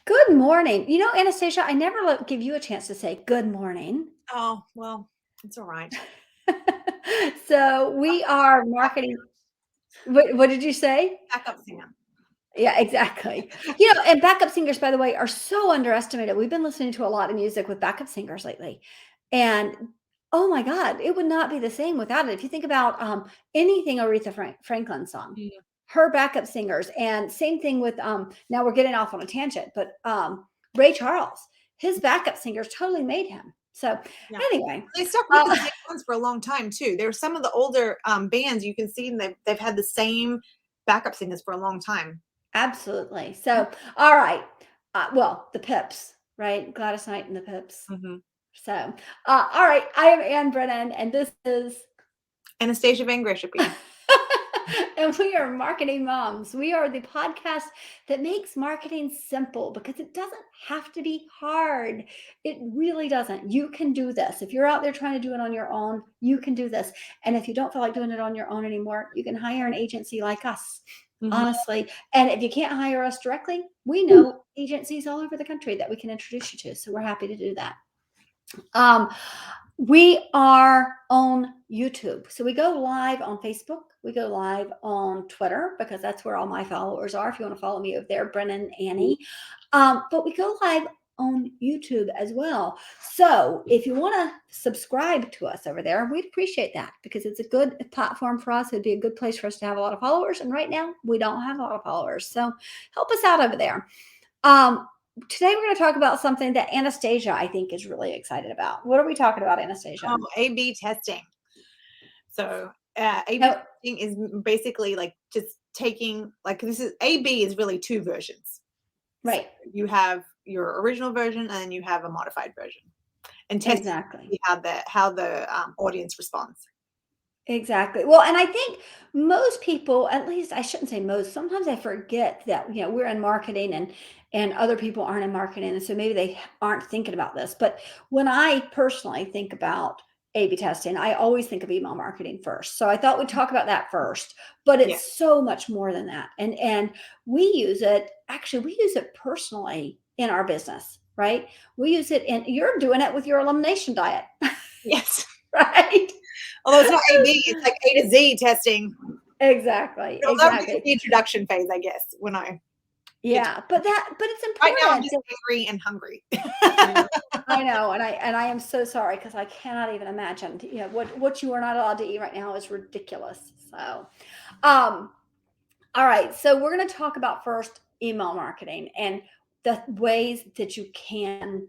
Good morning. Anastasia, I never give you a chance to say good morning. Oh, well, it's all right. So we are marketing. What did you say? Backup singer. Yeah, exactly. And backup singers, by the way, are so underestimated. We've been listening to a lot of music with backup singers lately. And oh my God, it would not be the same without it. If you think about anything Aretha Franklin song, Mm. her backup singers, and same thing with now we're getting off on a tangent, but Ray Charles, his backup singers totally made him. So Yeah. anyway, They stuck with the uh, same ones for a long time too. There are some of the older bands you can see they've had the same backup singers for a long time. absolutely. So all right, well the Pips, right? Gladys Knight and the Pips. Mm-hmm. So, all right, I am Ann Brennan, and this is, Anastasia Van Greshappy. and we are Marketing Moms. We are the podcast that makes marketing simple because it doesn't have to be hard. It really doesn't. You can do this. If you're out there trying to do it on your own, you can do this. And if you don't feel like doing it on your own anymore, you can hire an agency like us. Mm-hmm. Honestly, and if you can't hire us directly, we know agencies all over the country that we can introduce you to. So we're happy to do that. Um, we are on YouTube. So we go live on Facebook. We go live on Twitter because that's where all my followers are. If you want to follow me over there, Brennan, Annie. But we go live on YouTube as well. So if you want to subscribe to us over there, we'd appreciate that because it's a good platform for us. It'd be a good place for us to have a lot of followers. And right now we don't have a lot of followers. So help us out over there. Today we're going to talk about something that Anastasia, I think, is really excited about. What are we talking about, Anastasia? A/B testing. So A/B No, testing is basically like just taking this is A/B is really two versions. So right, you have your original version and then you have a modified version. And testing exactly. how the audience responds. Exactly. Well, and I think most people, at least I shouldn't say most, sometimes I forget that, we're in marketing and other people aren't in marketing. And so maybe they aren't thinking about this. But when I personally think about A/B testing, I always think of email marketing first. So I thought we'd talk about that first, but Yeah. it's so much more than that. And we use it personally in our business, right? We use it and you're doing it with your elimination diet, Yes. right? Although it's not A/B, it's like A to Z testing. Exactly, Well, that was exactly. the introduction phase, I guess, when I get to Yeah, but it's right now I'm important just that angry and hungry. I know, and I am so sorry because I cannot even imagine, what you are not allowed to eat right now is ridiculous. So, um, all right, so we're going to talk about first email marketing and the ways that you can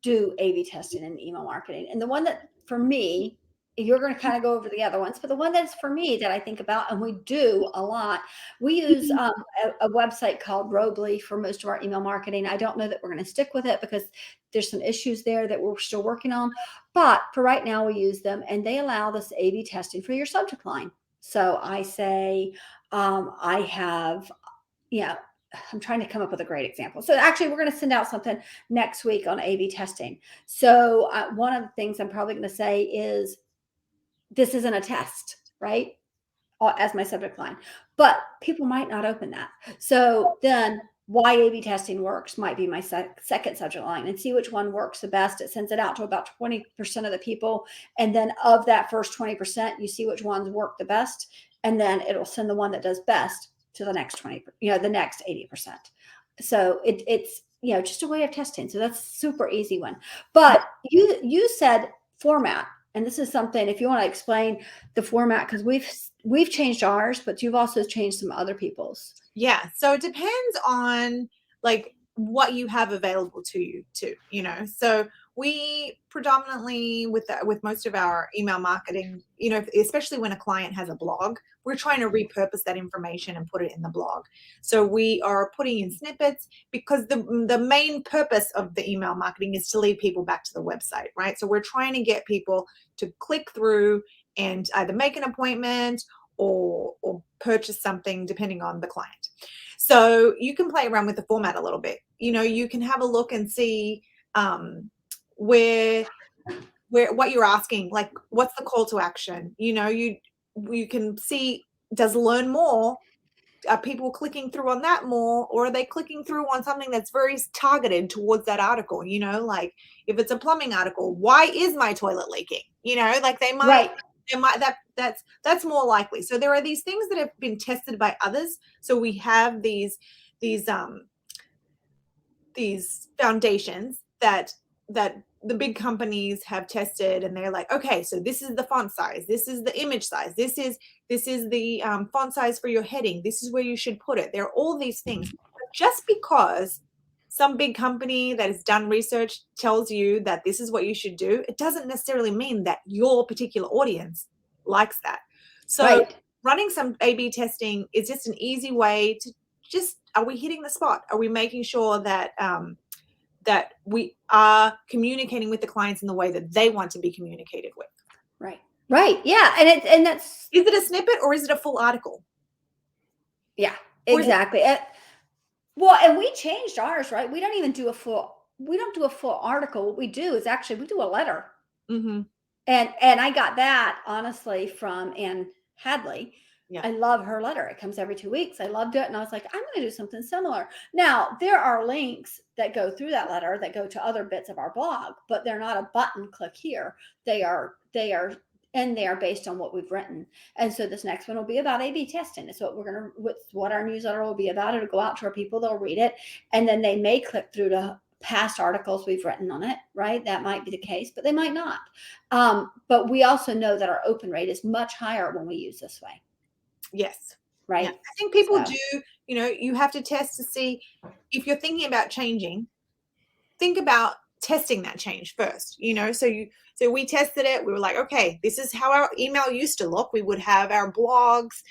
do A/B testing and email marketing. And the one that for me, you're going to kind of go over the other ones, but the one that's for me that I think about and we do a lot, we use a website called Robly for most of our email marketing. I don't know that we're going to stick with it because there's some issues there that we're still working on. But for right now, we use them and they allow this A/B testing for your subject line. So I say, I have, yeah, I'm trying to come up with a great example. So actually, we're going to send out something next week on A/B testing. So one of the things I'm probably going to say is this isn't a test, right? As my subject line, but people might not open that. So then why A/B testing works might be my second subject line and see which one works the best. It sends it out to about 20% of the people. And then of that first 20%, you see which ones work the best. And then it'll send the one that does best to the next 20, the next 80%. So it's, just a way of testing. So that's super easy one. But you said format. And this is something, if you want to explain the format, because we've changed ours, but you've also changed some other people's. Yeah. So it depends on like what you have available to you too, So we predominantly with most of our email marketing, especially when a client has a blog, we're trying to repurpose that information and put it in the blog. So we are putting in snippets because the main purpose of the email marketing is to lead people back to the website, right? So we're trying to get people to click through and either make an appointment or purchase something depending on the client. So you can play around with the format a little bit. You can have a look and see where what you're asking, like what's the call to action. You can see, does learn more are people clicking through on that more, or are they clicking through on something that's very targeted towards that article? Like if it's a plumbing article, why is my toilet leaking? Like they might that's more likely. So there are these things that have been tested by others. So we have these foundations that the big companies have tested, and they're like, okay, so this is the font size, this is the image size, this is the font size for your heading, this is where you should put it. There are all these things. But just because some big company that has done research tells you that this is what you should do, it doesn't necessarily mean that your particular audience likes that. So running some A/B testing is just an easy way to are we hitting the spot? Are we making sure that that we are communicating with the clients in the way that they want to be communicated with? Right. Yeah. And that's, is it a snippet or is it a full article? Yeah, exactly. Well, and we changed ours, right? We don't do a full article. What we do is actually we do a letter. Mm-hmm. And I got that honestly from Ann Hadley. Yeah. I love her letter. It comes every 2 weeks. I loved it. And I was like, I'm going to do something similar. Now, there are links that go through that letter that go to other bits of our blog, but they're not a button click here. They are and they are based on what we've written. And so this next one will be about A/B testing. It's what our newsletter will be about. It'll go out to our people. They'll read it. And then they may click through to past articles we've written on it, right? That might be the case, but they might not. But we also know that our open rate is much higher when we use this way. Yes. Right. Yeah. I think people do, you have to test to see if you're thinking about changing, think about testing that change first, so we tested it. We were like, okay, this is how our email used to look. We would have our blogs.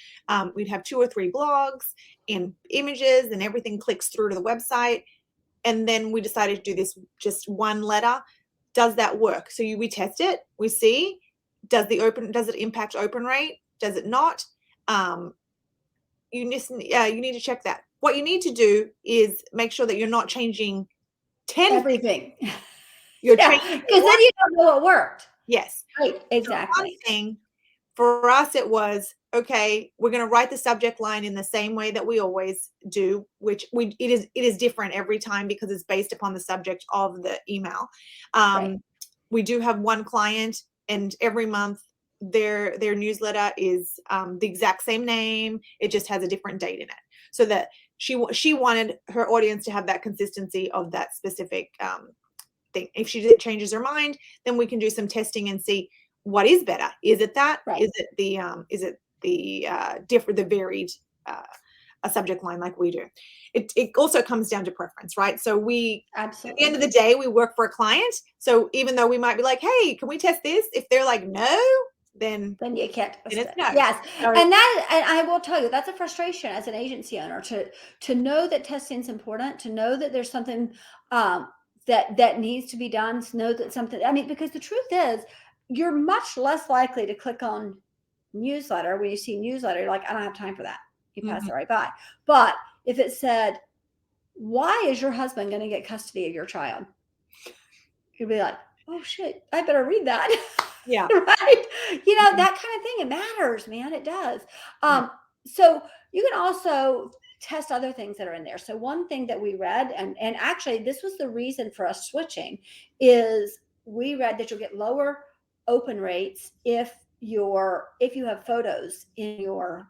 We'd have 2 or 3 blogs and images, and everything clicks through to the website. And then we decided to do this just one letter. Does that work? So we test it. We see, does it impact open rate? Does it not? You need to check that. What you need to do is make sure that you're not changing everything. You're changing because then you don't know what worked. Yes. Right. Exactly. So one thing for us, it was, okay, we're going to write the subject line in the same way that we always do, which it is different every time because it's based upon the subject of the email. We do have one client, and every month their newsletter is the exact same name. It just has a different date in it, so that she wanted her audience to have that consistency of that specific thing. If she changes her mind, then we can do some testing and see what is better. Is it that? Right. Is it the varied a subject line like we do? It also comes down to preference, right? So we absolutely, at the end of the day, we work for a client. So even though we might be like, hey, can we test this? If they're like, no, then you can't. It's no. Yes, and I will tell you, that's a frustration as an agency owner to know that testing is important, to know that there's something that needs to be done, to know that something. I mean, because the truth is, you're much less likely to click on newsletter when you see newsletter. You're like, I don't have time for that. You pass it right by. But if it said, why is your husband going to get custody of your child? You'd be like, oh shit, I better read that. Yeah. Right. That kind of thing. It matters, man. It does. So you can also test other things that are in there. So one thing that we read, and actually this was the reason for us switching, is we read that you'll get lower open rates if you have photos in your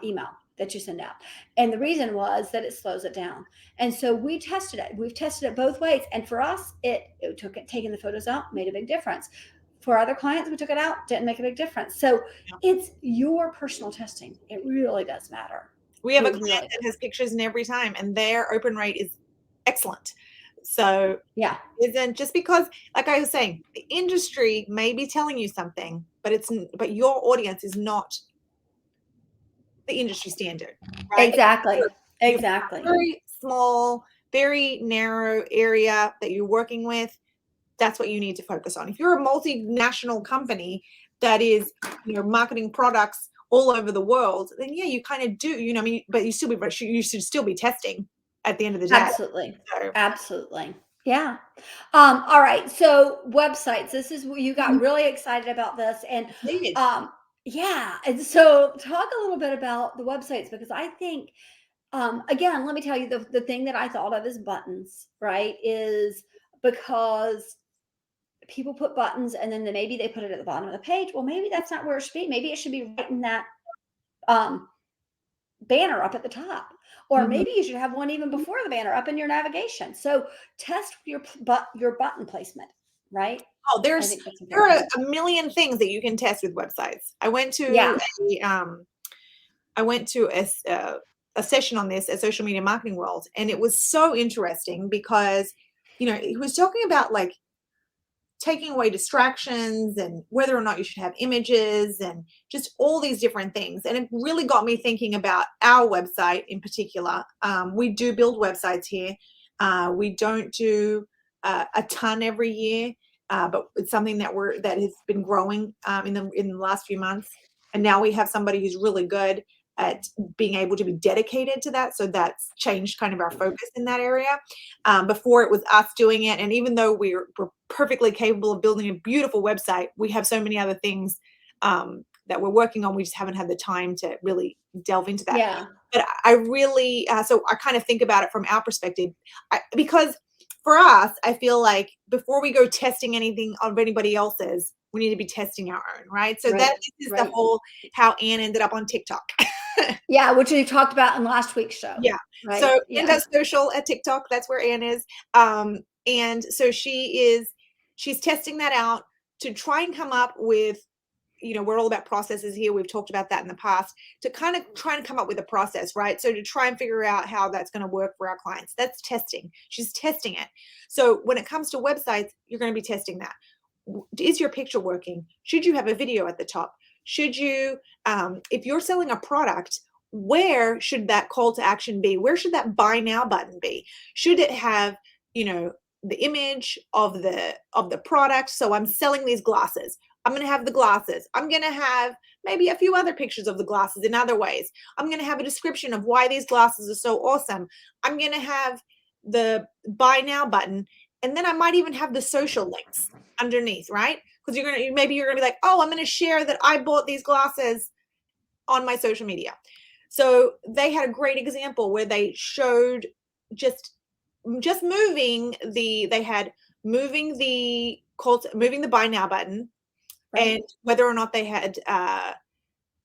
email that you send out. And the reason was that it slows it down. And so we tested it. We've tested it both ways. And for us, taking the photos out made a big difference. For other clients, we took it out, didn't make a big difference. So it's your personal testing. It really does matter. We have a client that has pictures in every time, and their open rate is excellent. So yeah, isn't just because, like I was saying, the industry may be telling you something, but your audience is not the industry standard, right? Exactly. Very small, very narrow area that you're working with. That's what you need to focus on. If you're a multinational company that is, marketing products all over the world, then yeah, you kind of do, but you should still be testing at the end of the day. Absolutely. So. Absolutely. Yeah. All right. So websites, this is you got really excited about this. And Yeah. And so talk a little bit about the websites because I think, again, let me tell you the thing that I thought of as buttons, right? Is because people put buttons and then maybe they put it at the bottom of the page. Well, maybe that's not where it should be. Maybe it should be right in that um, banner up at the top. Or Mhm. maybe you should have one even before the banner up in your navigation. So test your button placement, right? Oh, I there's think that's there are important. a million things that you can test with websites. Yeah. I went to a session on this at Social Media Marketing World, and it was so interesting because, he was talking about like taking away distractions and whether or not you should have images and just all these different things. And it really got me thinking about our website in particular. We do build websites here. We don't do a ton every year, but it's something that has been growing in the last few months. And now we have somebody who's really good at being able to be dedicated to that. So that's changed kind of our focus in that area. Before it was us doing it. And even though we're perfectly capable of building a beautiful website, we have so many other things that we're working on. We just haven't had the time to really delve into that. Yeah. But I really, so I kind of think about it from our perspective, because for us, I feel like before we go testing anything of anybody else's, we need to be testing our own, right? So Right. this is the Right. whole how Anne ended up on TikTok. Yeah, which we talked about in last week's show. Yeah. Right. So Anne Yeah. does social at TikTok. That's where Anne is. And so she's testing that out to try and come up with, we're all about processes here. We've talked about that in the past, to kind of try and come up with a process, right? So to try and figure out how that's going to work for our clients. That's testing. She's testing it. So when it comes to websites, you're going to be testing that. Is your picture working? Should you have a video at the top? Should you, if you're selling a product, where should that call to action be? Where should that buy now button be? Should it have, the image of the product? So I'm selling these glasses. I'm going to have the glasses. I'm going to have maybe a few other pictures of the glasses in other ways. I'm going to have a description of why these glasses are so awesome. I'm going to have the buy now button. And then I might even have the social links underneath, right? Because maybe you're going to be like, oh, I'm going to share that I bought these glasses on my social media. So they had a great example where they showed just moving moving the buy now button, Right. and whether or not they had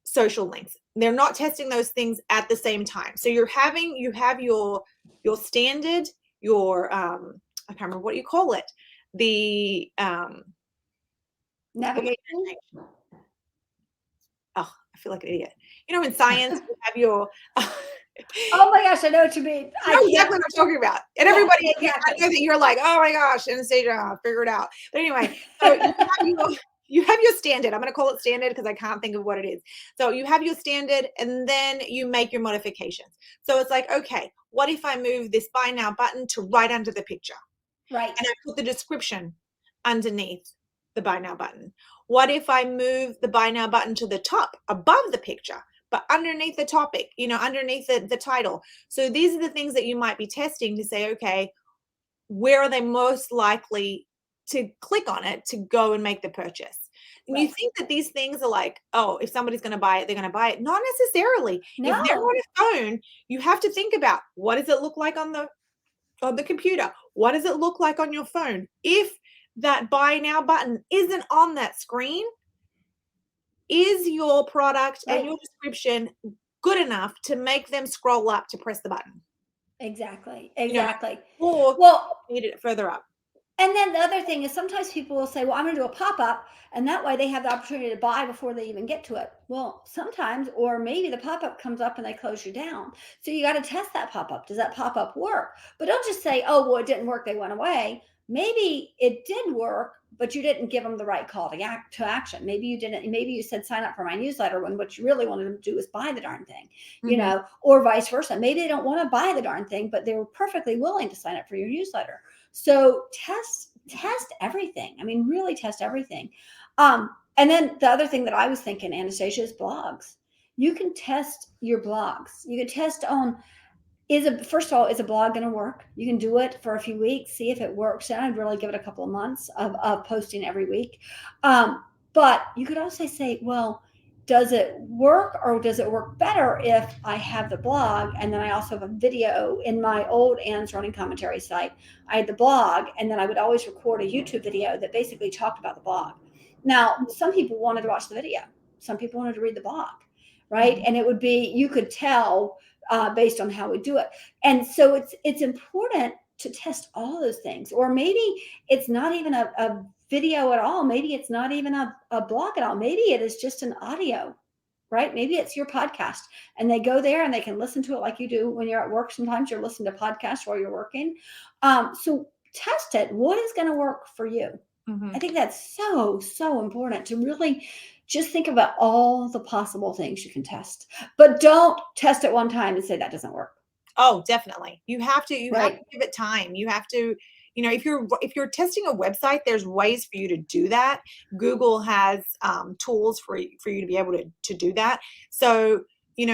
social links. They're not testing those things at the same time. So you have your standard, your I can't remember what you call it. The Navigation. oh, I feel like an idiot. In science, you have your Oh my gosh, I know what you mean. you I know can't. exactly what I'm talking about. And Yeah, everybody, I exactly. know that you're like, oh my gosh, Anastasia, figure it out. But anyway, so you have your standard. I'm going to call it standard because I can't think of what it is. So you have your standard, and then you make your modifications. So it's like, okay, what if I move this buy now button to right under the picture? Right. And I put the description underneath the buy now button. What if I move the buy now button to the top above the picture, but underneath the topic, underneath the title? So these are the things that you might be testing to say, okay, where are they most likely to click on it to go and make the purchase? And you Right. think that these things are like, oh, if somebody's going to buy it, they're going to buy it. Not necessarily. If they're No. on a phone, you have to think about, what does it look like on the computer? What does it look like on your phone? If that buy now button isn't on that screen, is your product and Right. your description good enough to make them scroll up to press the button? Exactly. You know, Exactly. or Well, need it further up. and then the other thing is sometimes people will say, well, I'm going to do a pop up. And that way they have the opportunity to buy before they even get to it. Well, sometimes, or maybe the pop up comes up and they close you down. So you got to test that pop up. Does that pop up work? But don't just say, oh, well, it didn't work. They went away. Maybe it did work, but you didn't give them the right call to action. Maybe you didn't. Maybe you said sign up for my newsletter when what you really wanted them to do was buy the darn thing, Mhm. or vice versa. Maybe they don't want to buy the darn thing, but they were perfectly willing to sign up for your newsletter. So test everything. I mean, really test everything. And then the other thing that I was thinking, Anastasia, is blogs. You can test your blogs. You can test on, first of all, is a blog going to work? You can do it for a few weeks, see if it works. And I'd really give it a couple of months of posting every week. But you could also say, well, does it work, or does it work better if I have the blog and then I also have a video in my old Anne's Running Commentary site? I had the blog, and then I would always record a YouTube video that basically talked about the blog. Now, some people wanted to watch the video, some people wanted to read the blog, right? Mhm. And it would be, you could tell based on how we do it. And so it's important to test all those things. Or maybe it's not even a video at all. Maybe it's not even a blog at all. Maybe it is just an audio, right? Maybe it's your podcast, and they go there and they can listen to it like you do when you're at work. Sometimes you're listening to podcasts while you're working. So test it. What is going to work for you? Mhm. I think that's so important to really just think about all the possible things you can test, but don't test it one time and say that doesn't work. Oh, definitely. You have to Right. give it time. You have to, if you're testing a website, there's ways for you to do that. Google has tools for you to be able to do that. So, you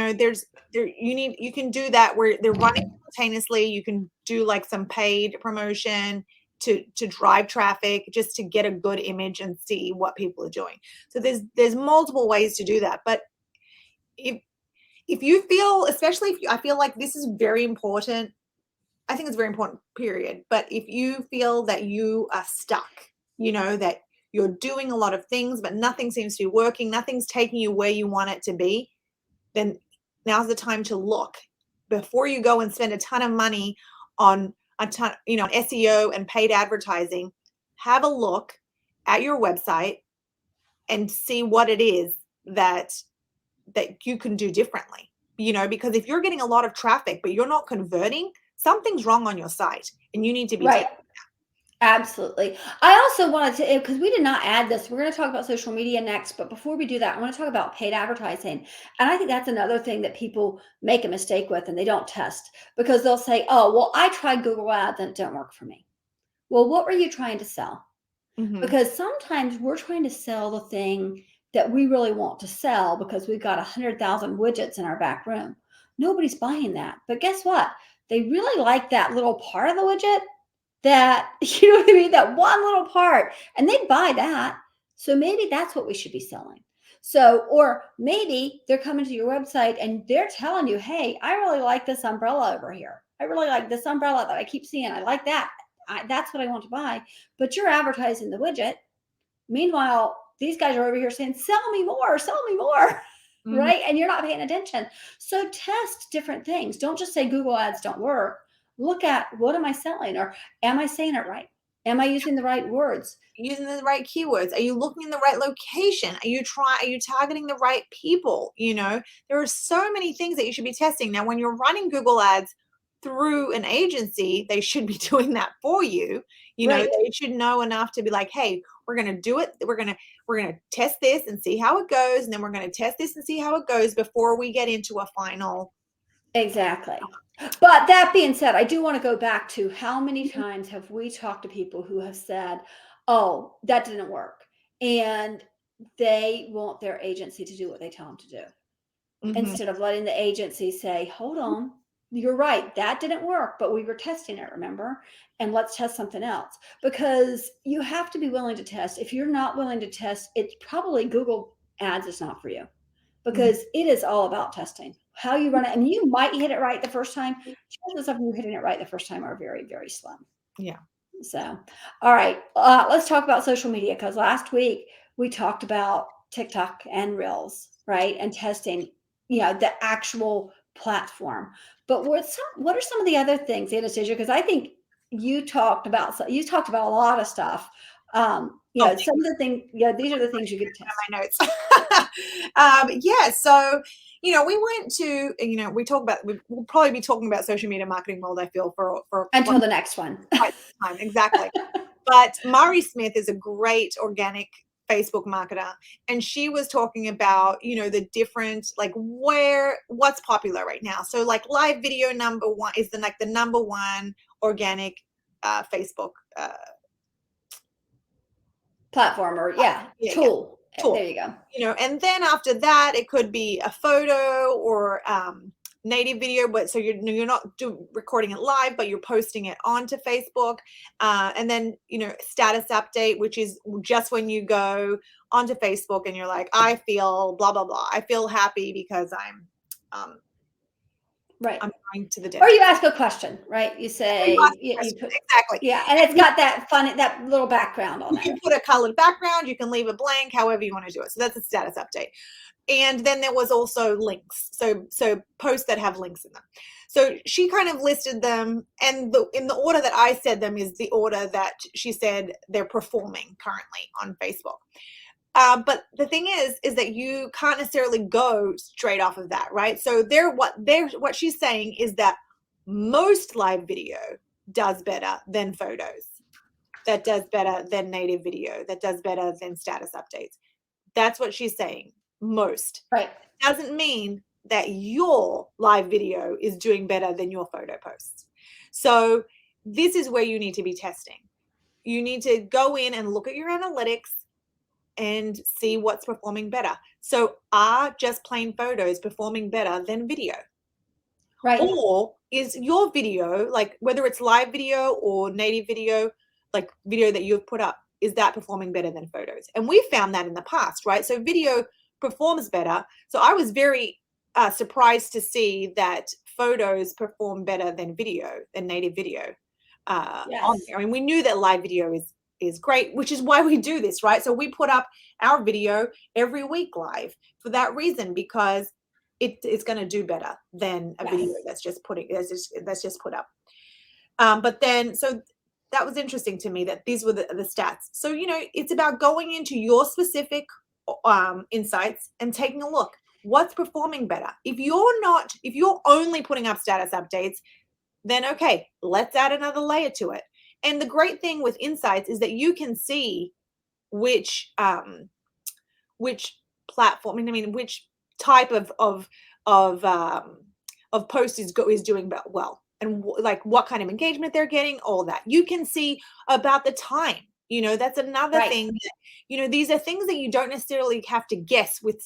can do that where they're running simultaneously. You can do like some paid promotion to drive traffic, just to get a good image and see what people are doing. So there's multiple ways to do that. But if if you feel, especially if I feel like this is very important. I think it's very important, period. But if you feel that you are stuck, that you're doing a lot of things, but nothing seems to be working, nothing's taking you where you want it to be, then now's the time to look before you go and spend a ton of money on on SEO and paid advertising. Have a look at your website and see what it is that you can do differently, because if you're getting a lot of traffic but you're not converting, something's wrong on your site and you need to be Right. Absolutely. I also wanted to, because we did not add this, we're going to talk about social media next, but before we do that, I want to talk about paid advertising. And I think that's another thing that people make a mistake with and they don't test, because they'll say, oh, well, I tried Google Ads and it didn't work for me. Well, what were you trying to sell? Mhm. Because sometimes we're trying to sell the thing that we really want to sell because we've got 100,000 widgets in our back room. Nobody's buying that. But guess what? They really like that little part of the widget, that, you know what I mean? That one little part, and they buy that. So maybe that's what we should be selling. So, or maybe they're coming to your website and they're telling you, hey, I really like this umbrella over here. I really like this umbrella that I keep seeing. I like that. That's what I want to buy. But you're advertising the widget. Meanwhile, these guys are over here saying, sell me more. Mhm. Right? And you're not paying attention. So test different things. Don't just say Google ads don't work. Look at, what am I selling? Or am I saying it right? Am I using the right words? Using the right keywords? Are you looking in the right location? Are you targeting the right people? There are so many things that you should be testing. Now, when you're running Google ads through an agency, they should be doing that for you. Right. They should know enough to be like, hey, we're going to do it. We're going to test this and see how it goes, and then we're going to test this and see how it goes before we get into a final. Exactly. But that being said, I do want to go back to, how many times have we talked to people who have said, oh, that didn't work. And they want their agency to do what they tell them to do, Mhm. instead of letting the agency say, hold on, you're right, that didn't work, but we were testing it, remember? And let's test something else. Because you have to be willing to test. If you're not willing to test, it's probably Google ads is not for you, Mhm. because it is all about testing how you run it. And you might hit it right the first time. Chances of you hitting it right the first time are very slim. Yeah. So, all right, let's talk about social media, because last week we talked about TikTok and Reels, right? And testing, the actual platform. But what are some of the other things, Anastasia? Because I think you talked about a lot of stuff. Oh, Some of the things, these are the things you could test. my notes. Yeah, so we went to, we talk about, we'll probably be talking about social media marketing world, I feel, for Until the next one. quite some time, exactly. But Mari Smith is a great organic Facebook marketer, and she was talking about the different, like, what's popular right now. So like live video number one is the number one organic Facebook Platform, or yeah, tool. tool. There you go. And then after that, it could be a photo or native video, but so you're not recording it live, but you're posting it onto Facebook. And then, status update, which is just when you go onto Facebook and you're like, I feel blah, blah, blah. I feel happy because right. I'm going to the Or dentist. you ask a question, right? You say, you put, exactly. Yeah. And it's got that little background on You it. can put a colored background, you can leave it blank, however you want to do it. So that's a status update. And then there was also links. So posts that have links in them. So she kind of listed them, and in the order that I said them is the order that she said they're performing currently on Facebook. But the thing is that you can't necessarily go straight off of that, right? So what she's saying is that most live video does better than photos, that does better than native video, that does better than status updates. That's what she's saying. Most. Right. Doesn't mean that your live video is doing better than your photo posts. So this is where you need to be testing. You need to go in and look at your analytics and see what's performing better. So are just plain photos performing better than video? Right. Or is your video, like whether it's live video or native video, like video that you've put up, is that performing better than photos? And we found that in the past, right? So video performs better. So I was very surprised to see that photos perform better than native video. Yes. On there. I mean, we knew that live video is great, which is why we do this, right? So we put up our video every week live for that reason, because it's going to do better than a video that's just put up. But then, so that was interesting to me that these were the stats. So, it's about going into your specific insights and taking a look. What's performing better? If you're only putting up status updates, then okay, let's add another layer to it. And the great thing with insights is that you can see which platform, which type of post is doing well, and like what kind of engagement they're getting, all that. You can see about the time. That's another thing that, these are things that you don't necessarily have to guess with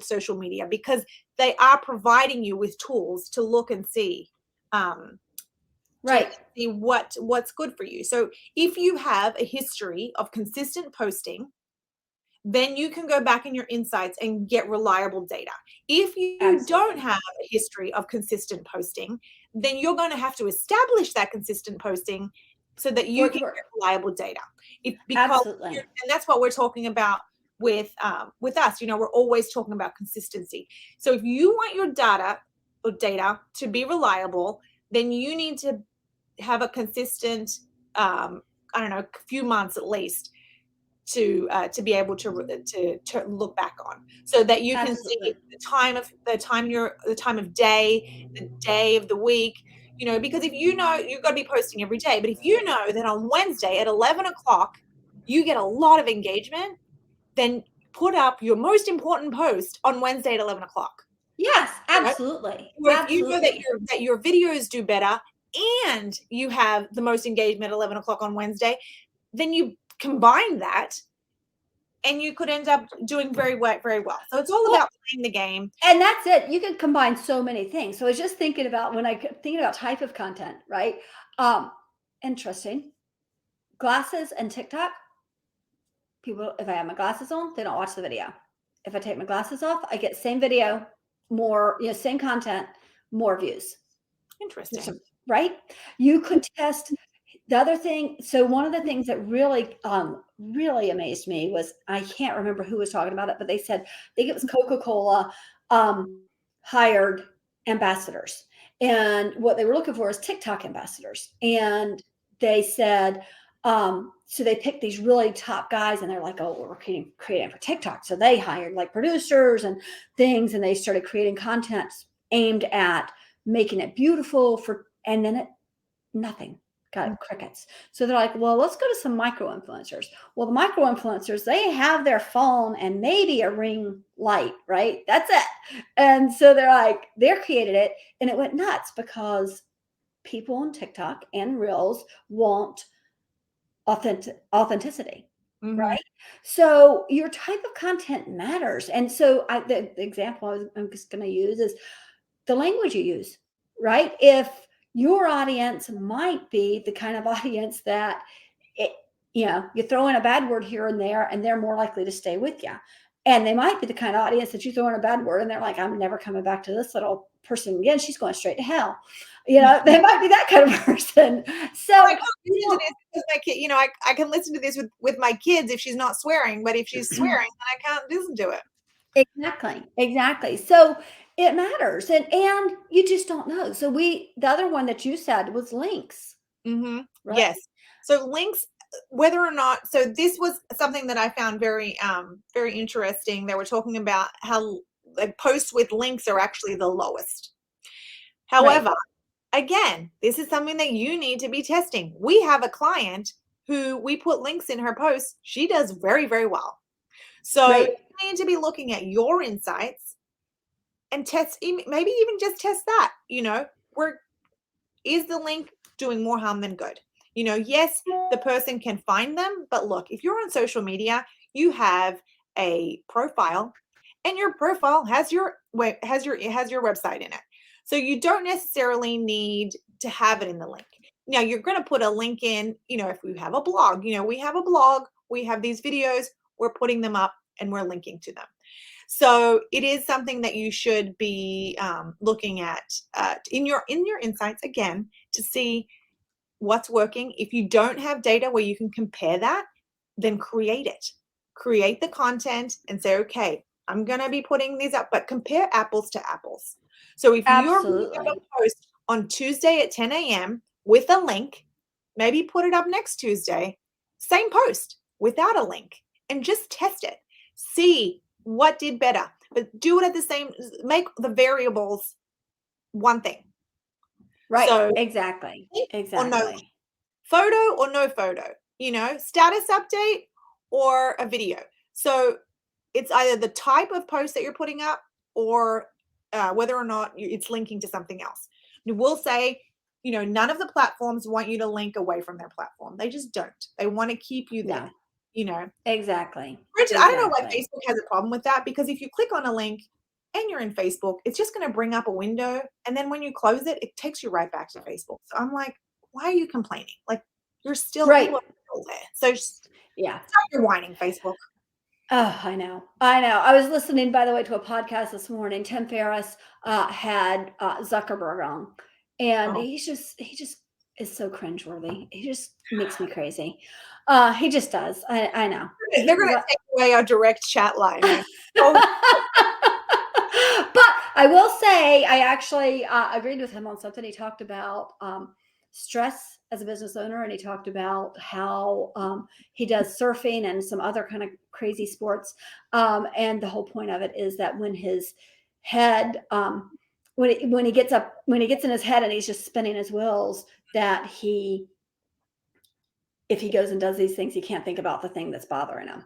social media, because they are providing you with tools to look and see. Right. To see what's good for you. So if you have a history of consistent posting, then you can go back in your insights and get reliable data. If you don't have a history of consistent posting, then you're going to have to establish that consistent posting so that you can get reliable data. And that's what we're talking about with us. We're always talking about consistency. So if you want your data to be reliable, then you need to have a consistent, few months at least to be able to look back on, so that you can see the time of day, the day of the week. Because if you've got to be posting every day, but if you know that on Wednesday at 11 o'clock you get a lot of engagement, then put up your most important post on Wednesday at 11 o'clock. Yes, absolutely. Or if you know that your videos do better and you have the most engagement at 11 o'clock on Wednesday, then you combine that and you could end up doing very well. So it's all about playing the game. And that's it. You can combine so many things. So I was just thinking about thinking about type of content, right? Interesting. Glasses and TikTok. People, if I have my glasses on, they don't watch the video. If I take my glasses off, I get same video, more, same content, more views. Interesting. Right? You could test the other thing. So one of the things that really, really amazed me was, I can't remember who was talking about it, but they said, I think it was Coca-Cola, hired ambassadors. And what they were looking for is TikTok ambassadors. And they said, so they picked these really top guys, and they're like, oh, we're creating for TikTok. So they hired like producers and things, and they started creating content aimed at making it beautiful and then nothing. Got crickets. So they're like, well, let's go to some micro influencers. Well, the micro influencers, they have their phone and maybe a ring light, right? That's it. And so they're created it, and it went nuts because people on TikTok and Reels want authenticity, right? So your type of content matters. And so the example I'm just going to use is, the language you use, right? If your audience might be the kind of audience that it, you throw in a bad word here and there, and they're more likely to stay with you. And they might be the kind of audience that you throw in a bad word and they're like, I'm never coming back to this little person again. She's going straight to hell. They might be that kind of person. So I can't listen to this because my kid, I can listen to this with my kids if she's not swearing, but if she's swearing, then I can't listen to it. Exactly. So it matters. And you just don't know. So the other one that you said was links, Mm-hmm. right? Yes. So links, whether or not, so this was something that I found very, very interesting. They were talking about how like posts with links are actually the lowest. However, Right. again, this is something that you need to be testing. We have a client who we put links in her posts. She does very, very well. So Right. you need to be looking at your insights and test, maybe even just test that, is the link doing more harm than good? Yes, the person can find them, but look, if you're on social media, you have a profile and your profile has your website in it. So you don't necessarily need to have it in the link. Now you're going to put a link in, if we have a blog, we have a blog, we have these videos, we're putting them up and we're linking to them. So it is something that you should be looking at in your insights again to see what's working. If you don't have data where you can compare that, then create it. Create the content and say, okay, I'm going to be putting these up, but compare apples to apples. So if you're putting up Absolutely. a post on Tuesday at 10 a.m. with a link, maybe put it up next Tuesday, same post without a link, and just test it. See what did better, but do it at the same, make the variables one thing. Right. So Exactly. or no Exactly. photo or no photo, status update or a video. So it's either the type of post that you're putting up or whether or not it's linking to something else. We'll say, none of the platforms want you to link away from their platform. They just don't. They want to keep you there, No. you know. Exactly. Granted, I don't know why Exactly. Facebook has a problem with that, because if you click on a link and you're in Facebook, it's just going to bring up a window. And then when you close it, it takes you right back to Facebook. So I'm like, why are you complaining? Like, you're still, people Right. are still there. So just Yeah. stop your whining, Facebook. Oh, I know. I know. I was listening, by the way, to a podcast this morning. Tim Ferriss had Zuckerberg on, and Oh, he just is so cringeworthy. He just makes me crazy. He just does. I know. they're going to take away our direct chat line. Oh, But I will say, I actually agreed with him on something. He talked about stress as a business owner, and he talked about how he does surfing and some other kind of crazy sports. And the whole point of it is that when his head, when he gets up, when he gets in his head and he's just spinning his wheels, that if he goes and does these things, he can't think about the thing that's bothering him.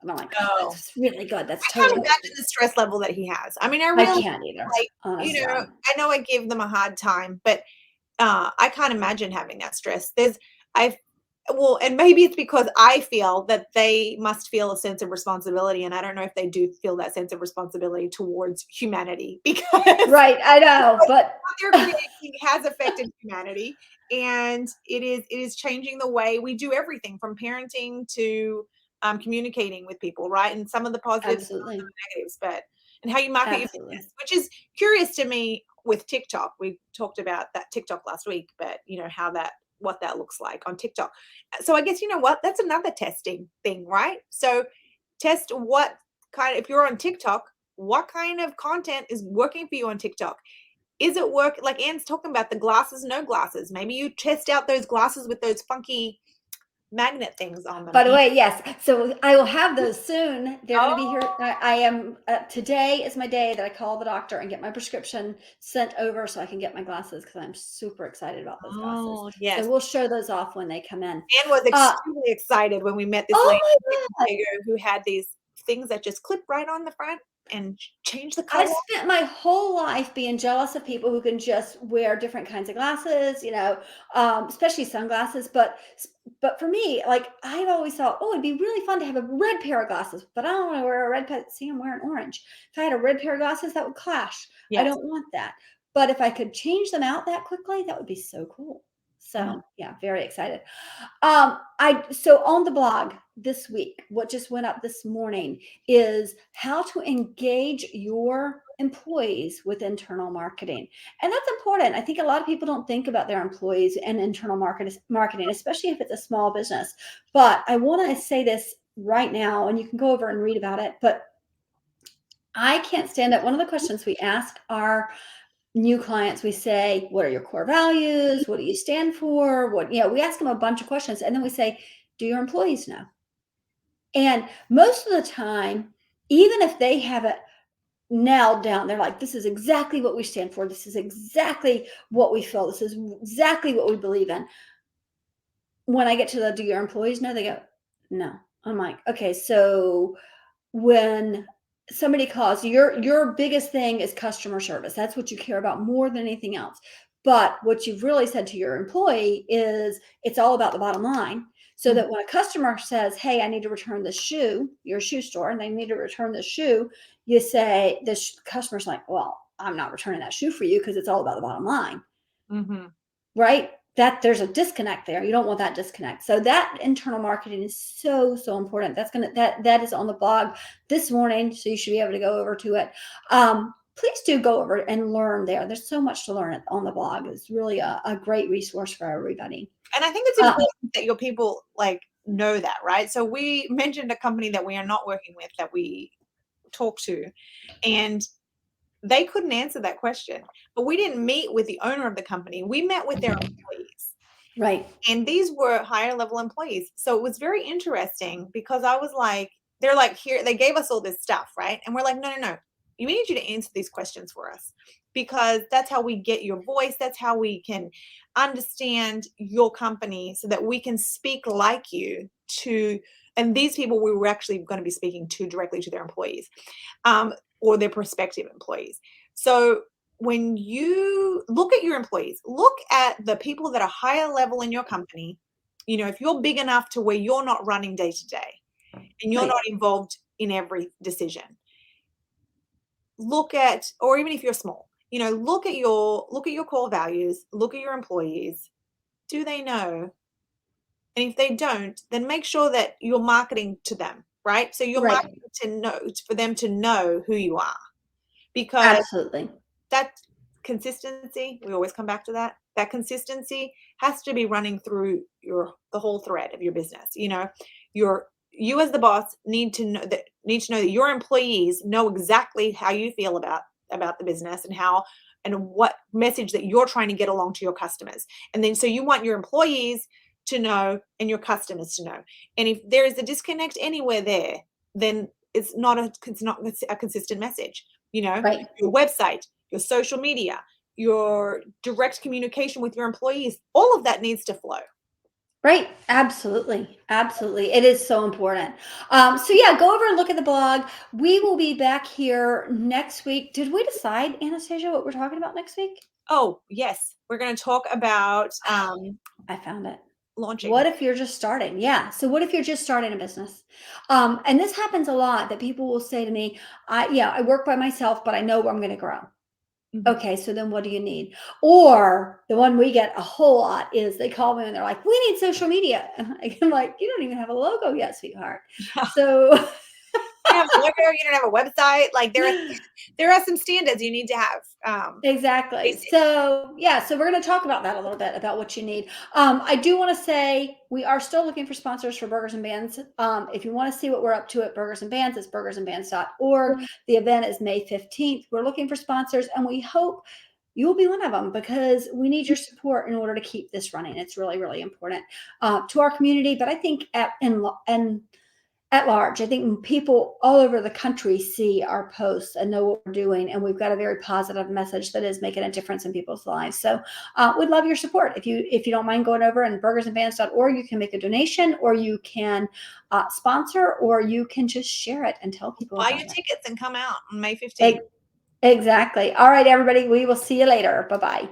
And I'm like, oh, no. that's really good. That's I can't totally. imagine the stress level that he has. I mean, I I really, can't either, like, honestly. I know I give them a hard time, but I can't imagine having that stress. I've, well, and maybe it's because I feel that they must feel a sense of responsibility, and I don't know if they do feel that sense of responsibility towards humanity, because Right, I know, but what they're creating has affected humanity, and it is changing the way we do everything from parenting to communicating with people, right? And some of the positives, some of absolutely, the negatives, but and how you market your absolutely. business, which is curious to me with TikTok. We talked about that TikTok last week, but how what that looks like on TikTok. So I guess you know what? That's another testing thing, right? So test what kind if you're on TikTok, what kind of content is working for you on TikTok? Is it work like Anne's talking about the glasses, no glasses? Maybe you test out those glasses with those funky magnet things on them. By the way, yes, so I will have those soon. They're gonna be here. Oh, I am today is my day that I call the doctor and get my prescription sent over so I can get my glasses, because I'm super excited about those glasses. oh, So yes. we'll show those off when they come in. Anne was Uh, extremely excited when we met this lady oh in San my Diego who had these things that just clip right on the front and change the I've color. spent my whole life being jealous of people who can just wear different kinds of glasses, especially sunglasses. But for me, like I've always thought, oh, it'd be really fun to have a red pair of glasses, but I don't want to wear a red pair. See, I'm wearing orange. If I had a red pair of glasses, that would clash. I Yes. don't want that. But if I could change them out that quickly, that would be so cool. Mhm. So yeah, very excited. So on the blog this week, what just went up this morning is how to engage your employees with internal marketing. And that's important. I think a lot of people don't think about their employees and internal marketing, especially if it's a small business. But I want to say this right now, and you can go over and read about it, but I can't stand it. One of the questions we ask our new clients, we say, what are your core values? What do you stand for? We ask them a bunch of questions, and then we say, do your employees know? And most of the time, even if they have it nailed down, they're like, this is exactly what we stand for. This is exactly what we feel. This is exactly what we believe in. When I get to the do your employees know, they go, no. I'm like, okay, so when somebody calls, your biggest thing is customer service. That's what you care about more than anything else. But what you've really said to your employee is it's all about the bottom line. So that when a customer says, hey, I need to return this shoe, your shoe store, and they need to return this shoe, you say, customer's like, well, I'm not returning that shoe for you because it's all about the bottom line, Mhm. right? That there's a disconnect there. You don't want that disconnect. So that internal marketing is so, so important. That is on the blog this morning. So you should be able to go over to it. Please do go over and learn there. There's so much to learn on the blog. It's really a great resource for everybody. And I think it's important that your people know that, right? So we mentioned a company that we are not working with that we talk to, and they couldn't answer that question. But we didn't meet with the owner of the company. We met with their employees. Right. And these were higher level employees. So it was very interesting because I was like, they're like, here, they gave us all this stuff, right? And we're like, no. We need you to answer these questions for us because that's how we get your voice. That's how we can understand your company so that we can speak like you to, and these people we were actually going to be speaking to directly to their employees or their prospective employees. So when you look at your employees, look at the people that are higher level in your company. If you're big enough to where you're not running day to day and you're Right. not involved in every decision, look at, or even if you're small, look at your core values, look at your employees. Do they know? And if they don't, then make sure that you're marketing to them, right? So you're Right. marketing to know, for them to know who you are, because Absolutely. that consistency, we always come back to that consistency has to be running through the whole thread of your business. You as the boss need to know that your employees know exactly how you feel about the business and how and what message that you're trying to get along to your customers. And then so you want your employees to know and your customers to know. And if there is a disconnect anywhere there, then it's not a consistent message. Right. Your website, your social media, your direct communication with your employees, all of that needs to flow. Right. Absolutely. Absolutely. It is so important. So yeah, go over and look at the blog. We will be back here next week. Did we decide, Anastasia, what we're talking about next week? Oh, yes. We're going to talk about I found it. launching. What if you're just starting? Yeah. So what if you're just starting a business? And this happens a lot that people will say to me, I work by myself, but I know I'm going to grow. Mhm. Okay, so then what do you need? Or the one we get a whole lot is they call me and they're like, we need social media. And I'm like, you don't even have a logo yet, sweetheart. Yeah. So You don't have a logo, you don't have a website. Like there are some standards you need to have. exactly. Basic. So yeah, so we're going to talk about that a little bit about what you need. I do want to say we are still looking for sponsors for Burgers and Bands. If you want to see what we're up to at Burgers and Bands, it's burgersandbands.org. The event is May 15th. We're looking for sponsors, and we hope you will be one of them because we need your support in order to keep this running. It's really, really important to our community, but I think at large, I think people all over the country see our posts and know what we're doing, and we've got a very positive message that is making a difference in people's lives. So we'd love your support. If you don't mind going over and burgersandbands.org, you can make a donation, or you can sponsor, or you can just share it and tell people Buy about your it. tickets and come out on May 15th. Exactly. All right, everybody. We will see you later. Bye-bye.